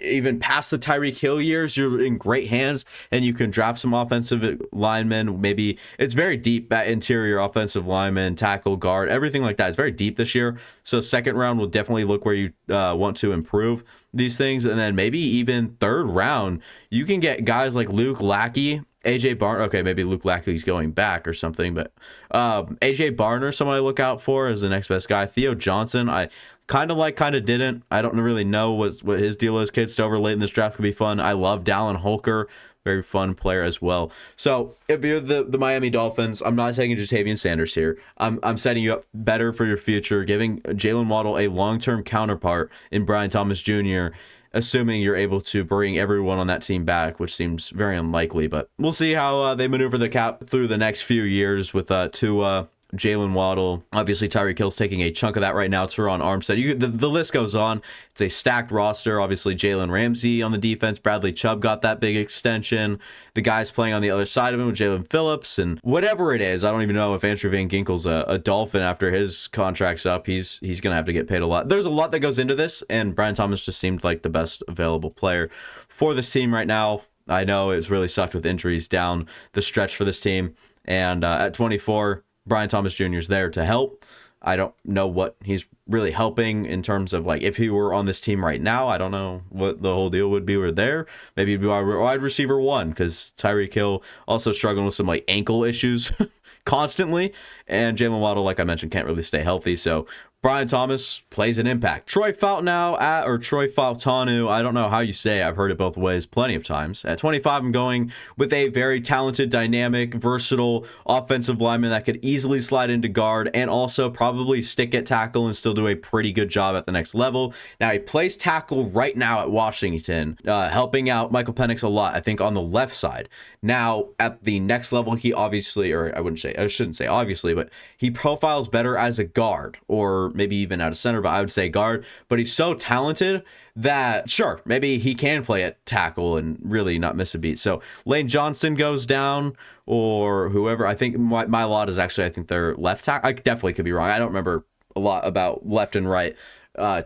even past the Tyreek Hill years, you're in great hands, and you can draft some offensive linemen. Maybe it's very deep, that interior offensive lineman, tackle, guard, everything like that. It's very deep this year. So second round will definitely look where you want to improve these things. And then maybe even third round, you can get guys like Luke Lackey, AJ Barner. Okay, maybe Luke Lackey's going back or something, but AJ Barner, someone I look out for as the next best guy. Theo Johnson, I kind of didn't. I don't really know what his deal is. Kid Stover late in this draft could be fun. I love Dallin Holker, very fun player as well. So if you're the Miami Dolphins, I'm not taking Jatavian Sanders here. I'm setting you up better for your future, giving Jalen Waddle a long-term counterpart in Brian Thomas Jr., assuming you're able to bring everyone on that team back, which seems very unlikely. But we'll see how they maneuver the cap through the next few years with Tua, Jalen Waddle. Obviously, Tyreek Hill's taking a chunk of that right now. Teron Armstead. The list goes on. It's a stacked roster. Obviously, Jalen Ramsey on the defense. Bradley Chubb got that big extension. The guys playing on the other side of him with Jalen Phillips. And whatever it is, I don't even know if Andrew Van Ginkel's a Dolphin after his contract's up. He's going to have to get paid a lot. There's a lot that goes into this, and Brian Thomas just seemed like the best available player for this team right now. I know it's really sucked with injuries down the stretch for this team. And at 24, Brian Thomas Jr. is there to help. I don't know what he's really helping in terms of, like, if he were on this team right now, I don't know what the whole deal would be. We're there. Maybe he'd be wide receiver one, because Tyreek Hill also struggling with some ankle issues constantly. And Jalen Waddle, like I mentioned, can't really stay healthy. So Brian Thomas plays an impact. Troy Fautanu, I don't know how you say it. I've heard it both ways plenty of times. At 25, I'm going with a very talented, dynamic, versatile offensive lineman that could easily slide into guard and also probably stick at tackle and still do a pretty good job at the next level. Now, he plays tackle right now at Washington, helping out Michael Penix a lot, I think, on the left side. Now, at the next level, he obviously, or I shouldn't say obviously, but he profiles better as a guard, or maybe even out of center, but I would say guard. But he's so talented that, sure, maybe he can play at tackle and really not miss a beat. So Lane Johnson goes down, or whoever. I think my lot is actually, I think they're left tackle. I definitely could be wrong. I don't remember a lot about left and right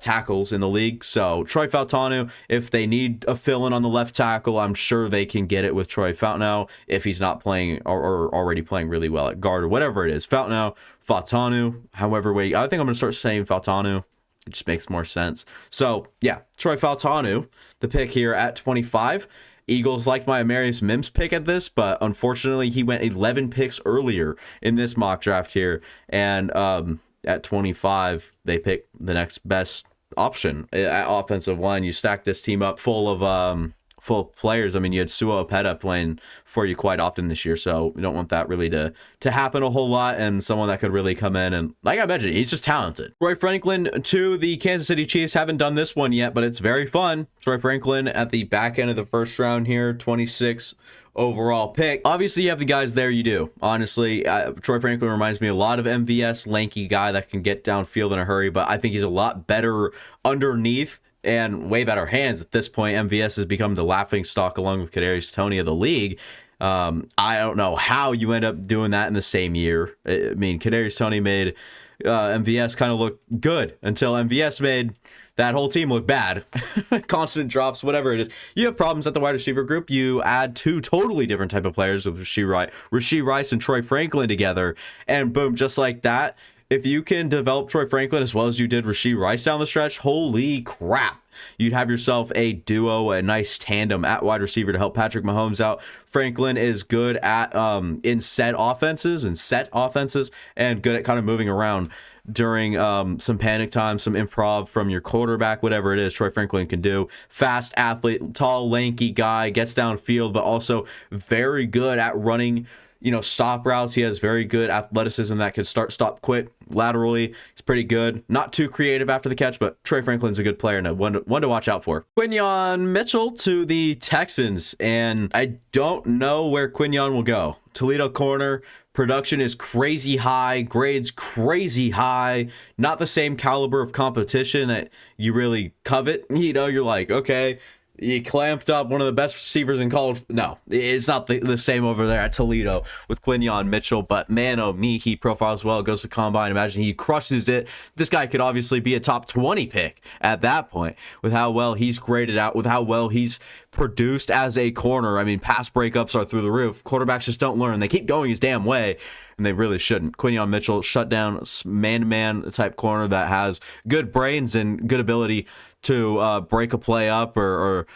tackles in the league. So Troy Fautanu, if they need a fill-in on the left tackle, I'm sure they can get it with Troy Fautanu if he's not playing or already playing really well at guard or whatever it is. Fautanu, however way. I think I'm going to start saying Fautanu. It just makes more sense. So, yeah, Troy Fautanu, the pick here at 25. Eagles liked my Amarius Mims pick at this, but unfortunately he went 11 picks earlier in this mock draft here. And at 25, they picked the next best option at offensive line. You stack this team up full of players. I mean, you had Sua Opeta playing for you quite often this year, so we don't want that really to happen a whole lot, and someone that could really come in and, like I mentioned, he's just talented. Troy Franklin to the Kansas City Chiefs. Haven't done this one yet, but it's very fun. Troy Franklin at the back end of the first round here, 26 overall pick. Obviously, you have the guys there. You do. Honestly, Troy Franklin reminds me a lot of MVS, lanky guy that can get downfield in a hurry, but I think he's a lot better underneath and way better hands at this point. MVS has become the laughing stock along with Kadarius Toney of the league. I don't know how you end up doing that in the same year. I mean, Kadarius Toney made MVS kind of look good until MVS made that whole team look bad. Constant drops, whatever it is. You have problems at the wide receiver group. You add two totally different type of players with Rashee Rice and Troy Franklin together, and boom, just like that. If you can develop Troy Franklin as well as you did Rashee Rice down the stretch, holy crap. You'd have yourself a duo, a nice tandem at wide receiver to help Patrick Mahomes out. Franklin is good at in set offenses and good at kind of moving around during some panic time, some improv from your quarterback, whatever it is. Troy Franklin can do. Fast athlete, tall, lanky guy, gets downfield, but also very good at running, stop routes. He has very good athleticism that can stop quick laterally. He's pretty good. Not too creative after the catch, but Troy Franklin's a good player and one to watch out for. Quinyon Mitchell to the Texans, and I don't know where Quinyon will go. Toledo corner. Production is crazy high, grades crazy high, not the same caliber of competition that you really covet. You're like, okay, you clamped up one of the best receivers in college. No, it's not the same over there at Toledo with Quinyon Mitchell, but man, oh me, he profiles well, goes to combine. Imagine he crushes it. This guy could obviously be a top 20 pick at that point with how well he's graded out, with how well he's produced as a corner. I mean, pass breakups are through the roof. Quarterbacks just don't learn. They keep going his damn way, and they really shouldn't. Quinyon Mitchell, shut down man-to-man type corner that has good brains and good ability to break a play up or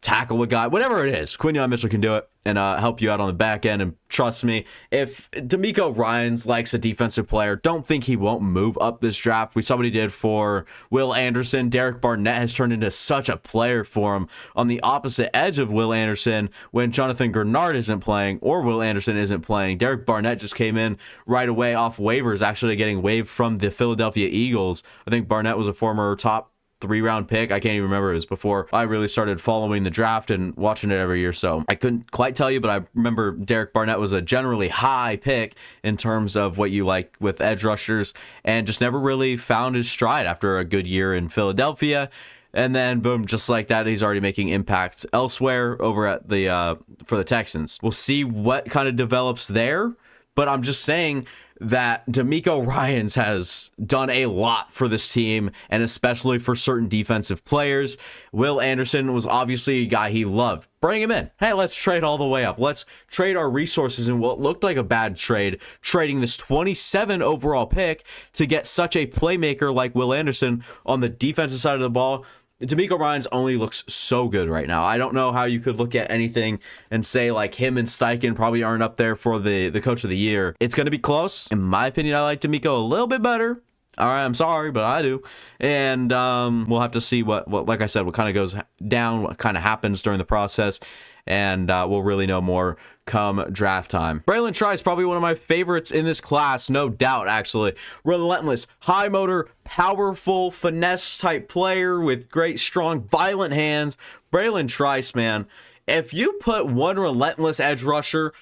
tackle a guy, whatever it is. Quinyon Mitchell can do it and help you out on the back end. And trust me, if DeMeco Ryans likes a defensive player, don't think he won't move up this draft. We saw what he did for Will Anderson. Derek Barnett has turned into such a player for him on the opposite edge of Will Anderson when Jonathan Grenard isn't playing or Will Anderson isn't playing. Derek Barnett just came in right away off waivers, actually getting waived from the Philadelphia Eagles. I think Barnett was a former top 3-round pick. I can't even remember. It was before I really started following the draft and watching it every year, so I couldn't quite tell you, but I remember Derek Barnett was a generally high pick in terms of what you like with edge rushers, and just never really found his stride after a good year in Philadelphia. And then boom, just like that, he's already making impacts elsewhere over at the for the Texans. We'll see what kind of develops there, but I'm just saying that DeMeco Ryans has done a lot for this team, and especially for certain defensive players. Will Anderson was obviously a guy he loved. Bring him in. Hey, let's trade all the way up. Let's trade our resources in what looked like a bad trade, trading this 27 overall pick to get such a playmaker like Will Anderson on the defensive side of the ball. DeMeco Ryans only looks so good right now. I don't know how you could look at anything and say like him and Steichen probably aren't up there for the coach of the year. It's going to be close. In my opinion, I like DeMeco a little bit better. All right, I'm sorry, but I do. And we'll have to see what, like I said, what kind of goes down, what kind of happens during the process. And we'll really know more come draft time. Braylon Trice, probably one of my favorites in this class, no doubt, actually. Relentless, high motor, powerful, finesse type player with great, strong, violent hands. Braylon Trice, man, if you put one relentless edge rusher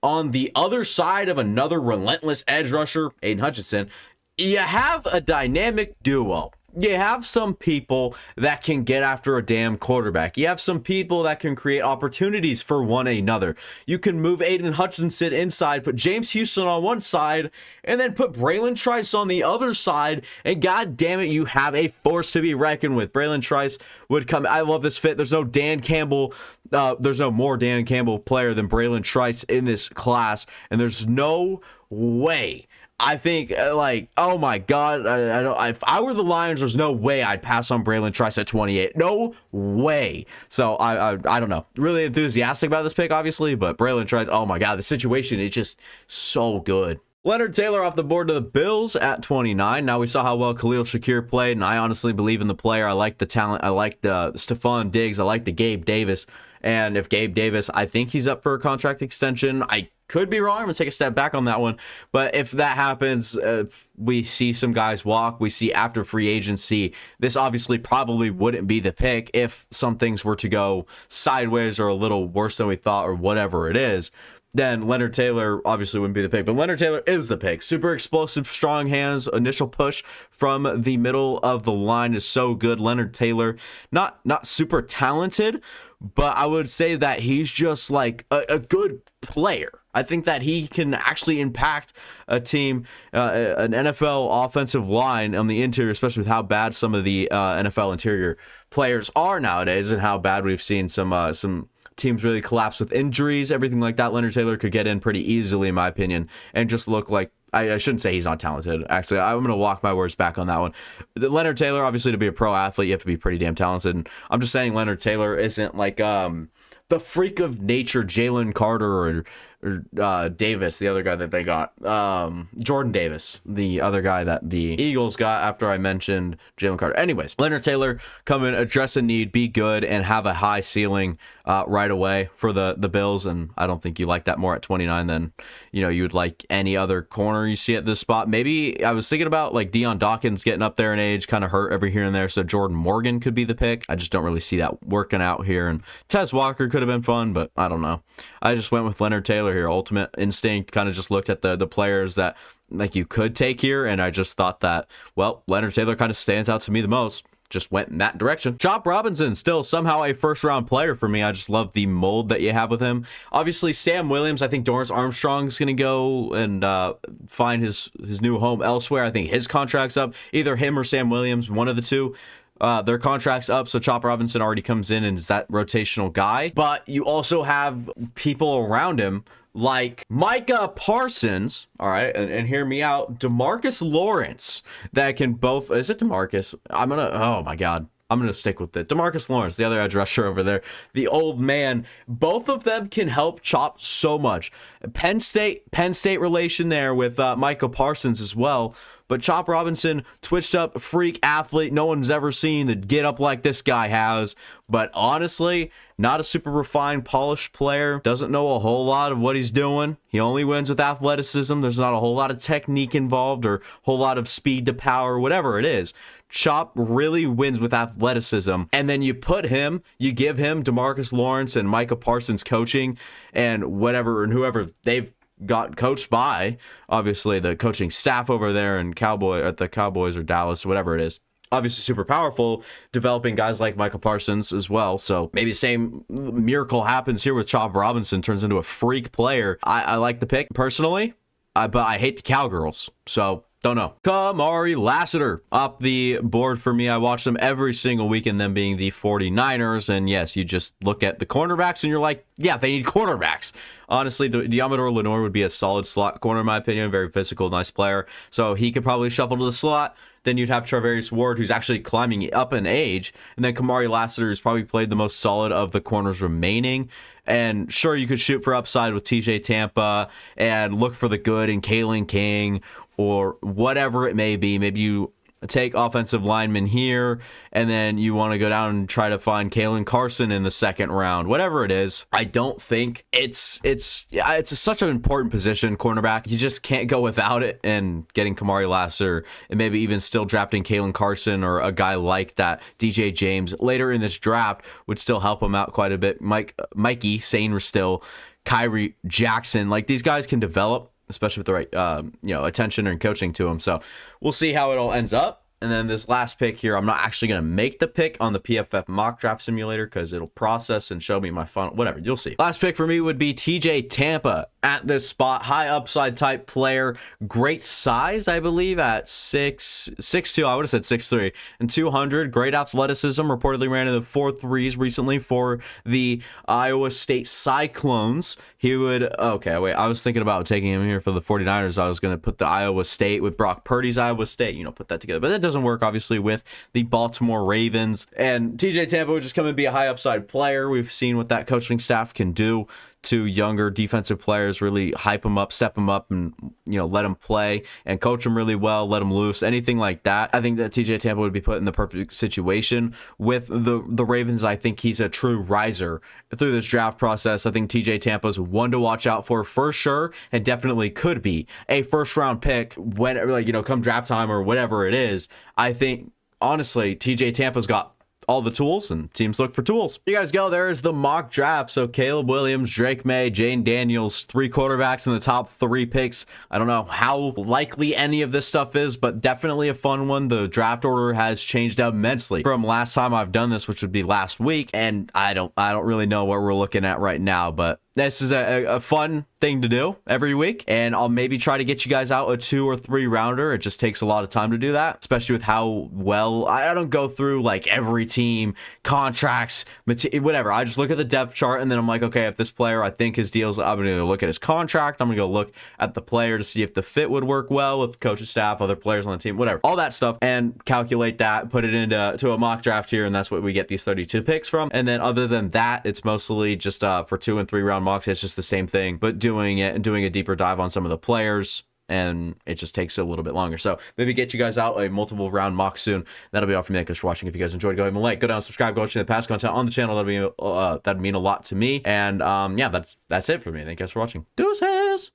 on the other side of another relentless edge rusher, Aiden Hutchinson, you have a dynamic duo. You have some people that can get after a damn quarterback. You have some people that can create opportunities for one another. You can move Aiden Hutchinson inside, put James Houston on one side, and then put Braylon Trice on the other side, and god damn it, you have a force to be reckoned with. Braylon Trice would come. I love this fit. There's no Dan Campbell. There's no more Dan Campbell player than Braylon Trice in this class, and there's no way. I think, like, oh my God, I don't. If I were the Lions, there's no way I'd pass on Braylon Trice at 28. No way. So I don't know. Really enthusiastic about this pick, obviously, but Braylon Trice, oh my God, the situation is just so good. Leonard Taylor off the board to the Bills at 29. Now we saw how well Khalil Shakir played, and I honestly believe in the player. I like the talent. I like the Stephon Diggs. I like the Gabe Davis. And if Gabe Davis, I think he's up for a contract extension. I could be wrong. I'm going to take a step back on that one. But if that happens, we see some guys walk. We see after free agency, this obviously probably wouldn't be the pick if some things were to go sideways or a little worse than we thought or whatever it is. Then Leonard Taylor obviously wouldn't be the pick, but Leonard Taylor is the pick. Super explosive, strong hands, initial push from the middle of the line is so good. Leonard Taylor, not super talented, but I would say that he's just like a good player. I think that he can actually impact a team, an NFL offensive line on the interior, especially with how bad some of the NFL interior players are nowadays and how bad we've seen some teams really collapse with injuries, everything like that. Leonard Taylor could get in pretty easily, in my opinion, and just look like, I shouldn't say he's not talented. Actually, I'm going to walk my words back on that one. Leonard Taylor, obviously, to be a pro athlete, you have to be pretty damn talented. And I'm just saying Leonard Taylor isn't like the freak of nature Jalen Carter or Davis, the other guy that they got. Jordan Davis, the other guy that the Eagles got after I mentioned Jalen Carter. Anyways, Leonard Taylor come in, address a need, be good, and have a high ceiling right away for the Bills. And I don't think you like that more at 29 than, you would like any other corner you see at this spot. Maybe I was thinking about like Deion Dawkins getting up there in age, kind of hurt every here and there. So Jordan Morgan could be the pick. I just don't really see that working out here. And Tez Walker could have been fun, but I don't know. I just went with Leonard Taylor here. Ultimate instinct, kind of just looked at the players that like you could take here, and I just thought that, well, Leonard Taylor kind of stands out to me the most. Just went in that direction. Chop Robinson, still somehow a first-round player for me. I just love the mold that you have with him. Obviously, Sam Williams, I think Dorrance Armstrong's going to go and find his new home elsewhere. I think his contract's up. Either him or Sam Williams, one of the two. Their contract's up, so Chop Robinson already comes in and is that rotational guy. But you also have people around him like Micah Parsons, all right, and hear me out, DeMarcus Lawrence, that can both, is it DeMarcus? Oh my God. I'm going to stick with it. DeMarcus Lawrence, the other edge rusher over there, the old man. Both of them can help Chop so much. Penn State relation there with Micah Parsons as well. But Chop Robinson, twitched up freak athlete. No one's ever seen the get up like this guy has. But honestly, not a super refined, polished player. Doesn't know a whole lot of what he's doing. He only wins with athleticism. There's not a whole lot of technique involved or a whole lot of speed to power, whatever it is. Chop really wins with athleticism. And then you give him DeMarcus Lawrence and Micah Parsons coaching and whatever and whoever they've got coached by, obviously the coaching staff over there in the Cowboys or Dallas, whatever it is. Obviously super powerful, developing guys like Micah Parsons as well. So maybe the same miracle happens here with Chop Robinson, turns into a freak player. I like the pick personally, but I hate the Cowgirls. So don't know. Kamari Lassiter off the board for me. I watch them every single week, and them being the 49ers. And yes, you just look at the cornerbacks and you're like, yeah, they need cornerbacks. Honestly, Diamador Lenore would be a solid slot corner, in my opinion. Very physical, nice player. So he could probably shuffle to the slot. Then you'd have Charvarius Ward, who's actually climbing up in age. And then Kamari Lassiter, who's probably played the most solid of the corners remaining. And sure, you could shoot for upside with TJ Tampa and look for the good in Kalen King or whatever it may be. Maybe you take offensive lineman here, and then you want to go down and try to find Kalen Carson in the second round, whatever it is. I don't think it's such an important position, cornerback. You just can't go without it, and getting Kamari Lassiter and maybe even still drafting Kalen Carson or a guy like that, DJ James, later in this draft would still help him out quite a bit. Mikey, Sainer still, Kyrie Jackson, like these guys can develop, especially with the right, attention and coaching to him. So we'll see how it all ends up. And then this last pick here, I'm not actually going to make the pick on the PFF mock draft simulator because it'll process and show me my final, whatever, you'll see. Last pick for me would be TJ Tampa at this spot. High upside type player, great size, I believe, at 6'2", I would have said 6'3", and 200. Great athleticism, reportedly ran in the 4.3s recently for the Iowa State Cyclones. He would, okay, wait, I was thinking about taking him here for the 49ers. I was going to put the Iowa State with Brock Purdy's Iowa State, put that together. But that doesn't work, obviously, with the Baltimore Ravens. And TJ Tampa would just come and be a high upside player. We've seen what that coaching staff can do to younger defensive players, really hype them up, step them up, and let them play and coach them really well, let them loose, anything like that. I think that TJ Tampa would be put in the perfect situation with the Ravens. I think he's a true riser through this draft process. I think TJ Tampa's one to watch out for sure, and definitely could be a first round pick when come draft time or whatever it is. I think honestly TJ Tampa's got all the tools, and teams look for tools. You guys go. There is the mock draft. So Caleb Williams, Drake May, Jane Daniels, 3 quarterbacks in the top 3 picks. I don't know how likely any of this stuff is, but definitely a fun one. The draft order has changed immensely from last time I've done this, which would be last week, and I don't really know what we're looking at right now, but this is a fun thing to do every week, and I'll maybe try to get you guys out a 2 or 3 rounder. It just takes a lot of time to do that, especially with how well I don't go through like every team, contracts, whatever. I just look at the depth chart, and then I'm like, okay, if this player, I think his deals, I'm going to look at his contract. I'm going to go look at the player to see if the fit would work well with coaching staff, other players on the team, whatever, all that stuff, and calculate that, put it into a mock draft here, and that's what we get these 32 picks from. And then other than that, it's mostly just for 2 and 3 round mocks. It's just the same thing, but doing it and doing a deeper dive on some of the players, and it just takes a little bit longer. So maybe get you guys out a multiple round mock soon. That'll be all from me. Thanks for watching. If you guys enjoyed, go ahead and like, go down, subscribe, go watch the past content on the channel. That'd mean a lot to me. And yeah, that's it for me. Thank you guys for watching. Deuces.